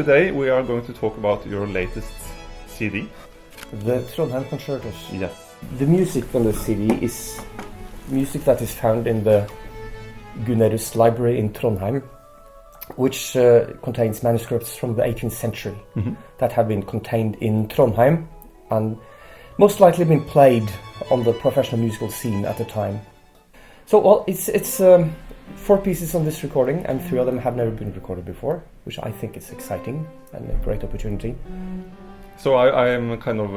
today we are going to talk about your latest CD. The Trondheim Concertos. Yes. The music on the CD is music that is found in the Gunnerus library in Trondheim, which contains manuscripts from the 18th century that have been contained in Trondheim and most likely been played on the professional musical scene at the time. So, well, it's 4 pieces on this recording, and 3 of them have never been recorded before, which I think is exciting and a great opportunity. So I am kind of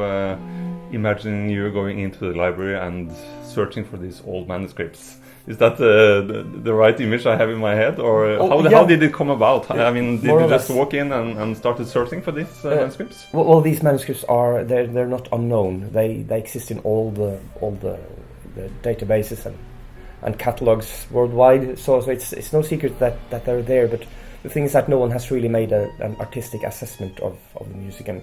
imagining you going into the library and searching for these old manuscripts. Is that the right image I have in my head, or how did it come about? I mean, did you just walk in and started searching for these manuscripts? Well, these manuscripts they're not unknown. They exist in all the databases and catalogs worldwide. So it's no secret that they're there. But the thing is that no one has really made an artistic assessment of the music, and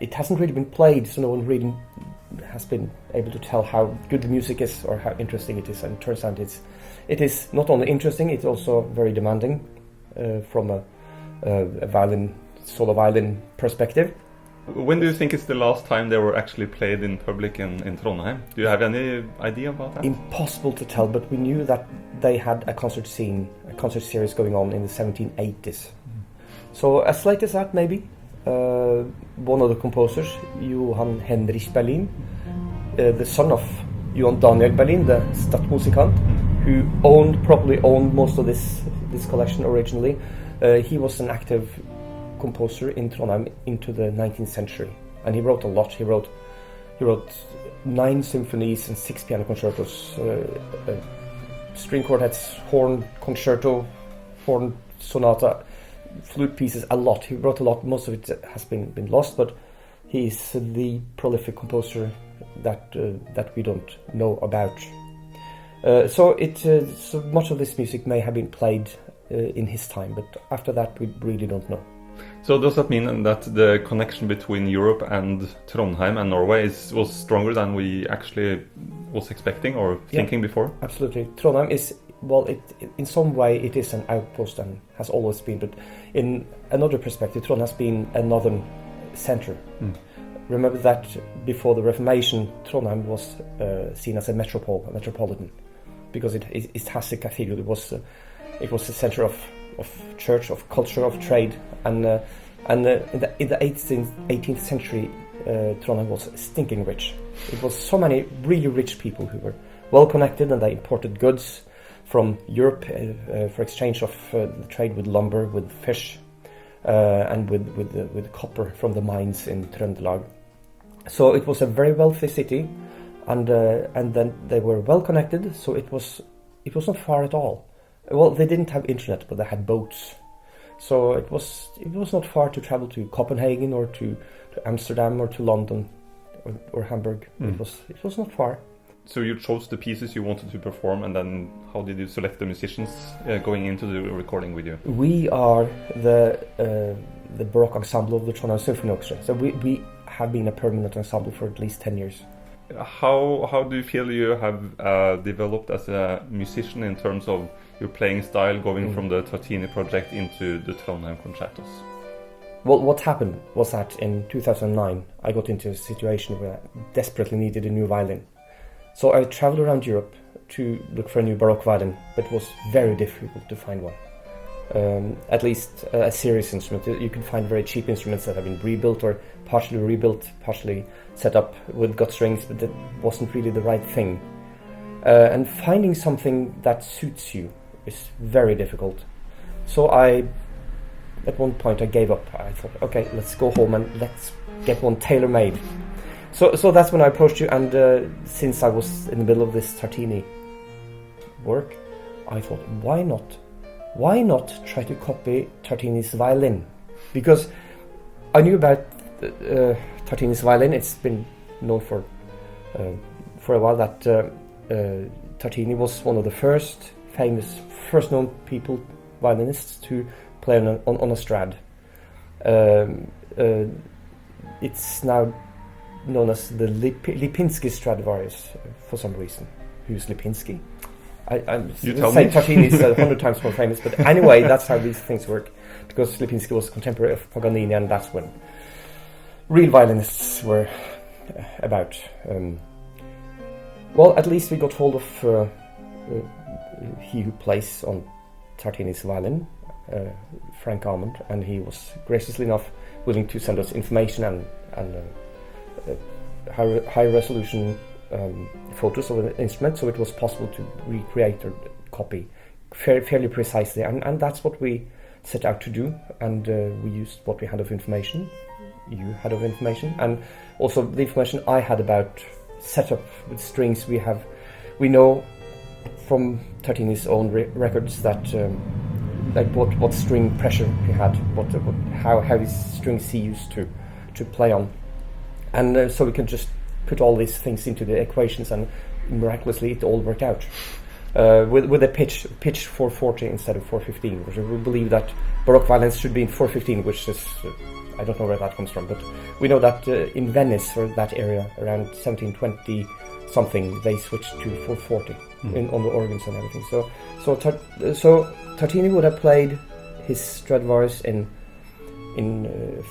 it hasn't really been played, so no one really has been able to tell how good the music is or how interesting it is. And it turns out it is not only interesting, it's also very demanding from a solo violin perspective. When do you think is the last time they were actually played in public in Trondheim? Do you have any idea about that? Impossible to tell, but we knew that they had a concert series going on in the 1780s. So as late as that, maybe. One of the composers, Johann Henrich Berlin, the son of Johann Daniel Berlin, the Stadtmusikant, who probably owned most of this collection originally. He was an active composer in Trondheim into the 19th century, and he wrote a lot. He wrote 9 symphonies and 6 piano concertos, string quartets, horn concerto, horn sonata, flute pieces, a lot. He wrote a lot. Most of it has been lost, but he is the prolific composer that we don't know about. So much of this music may have been played in his time, but after that we really don't know. So does that mean that the connection between Europe and Trondheim and Norway was stronger than we actually was expecting or thinking before? Absolutely. Trondheim is, well, in some way it is an outpost and has always been, but in another perspective, Trondheim has been a northern center. Remember that before the Reformation, Trondheim was seen as a metropolitan, because it has a cathedral. It was a center of church, of culture, of trade, and in the 18th century, Trondheim was stinking rich. It was so many really rich people who were well connected, and they imported goods from Europe for exchange of trade with lumber, with fish, and with copper from the mines in Trøndelag. So it was a very wealthy city, and then they were well connected. So it was not far at all. Well, they didn't have internet, but they had boats. So it was not far to travel to Copenhagen or to Amsterdam or to London or Hamburg. It was not far. So you chose the pieces you wanted to perform, and then how did you select the musicians going into the recording with you? We are the Baroque ensemble of the Trondheim Symphony Orchestra. So we have been a permanent ensemble for at least 10 years. How do you feel you have developed as a musician in terms of your playing style, going from the Tartini project into the Trondheim Concertos? Well, what happened was that in 2009 I got into a situation where I desperately needed a new violin. So I traveled around Europe to look for a new Baroque violin, but it was very difficult to find one. At least a serious instrument. You can find very cheap instruments that have been rebuilt or partially rebuilt, partially set up with gut strings, but that wasn't really the right thing. And finding something that suits you is very difficult. So at one point I gave up. I thought, okay, let's go home and let's get one tailor-made. So that's when I approached you, and since I was in the middle of this Tartini work, I thought, why not try to copy Tartini's violin? Because I knew about Tartini's violin. It's been known for a while that Tartini was one of the first known violinists to play on a Strad. It's now known as the Lipinski Stradivarius for some reason. Who's Lipinski? I say Tartini is 100 times more famous, but anyway, that's how these things work. because Lipinski was contemporary of Paganini, and that's when real violinists were about. Well, at least we got hold of he who plays on Tartini's violin, Frank Almond, and he was graciously enough willing to send us information and high resolution photos of the instrument, so it was possible to recreate or copy fairly precisely, and that's what we set out to do, and we used what we had of information, you had of information, and also the information I had about setup with strings. We know from Tartini's own records that like what string pressure he had, how his strings he used to play on, and so we can just put all these things into the equations, and miraculously it all worked out. With a pitch 440 instead of 415, which we believe that Baroque violins should be in 415, which is I don't know where that comes from, but we know that in Venice or that area around 1720 something they switched to 440 on the organs and everything. So Tartini would have played his Stradivarius in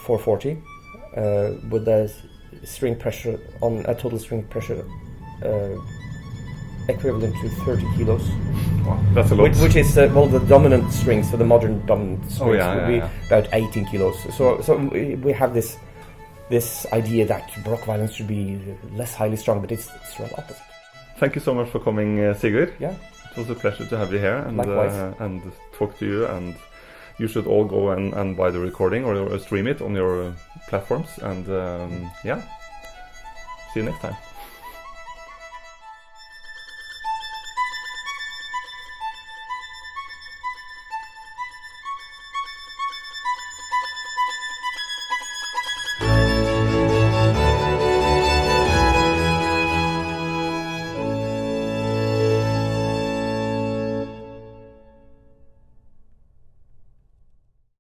440 with a string pressure on a total string pressure equivalent to 30 kilos. Wow, that's a lot. Which is the dominant strings, so the modern dominant strings would be about 18 kilos. So we have this idea that Baroque violins should be less highly strung, but it's rather opposite. Thank you so much for coming, Sigurd. Yeah, it was a pleasure to have you here and talk to you. And you should all go and buy the recording or stream it on your platforms. And see you next time.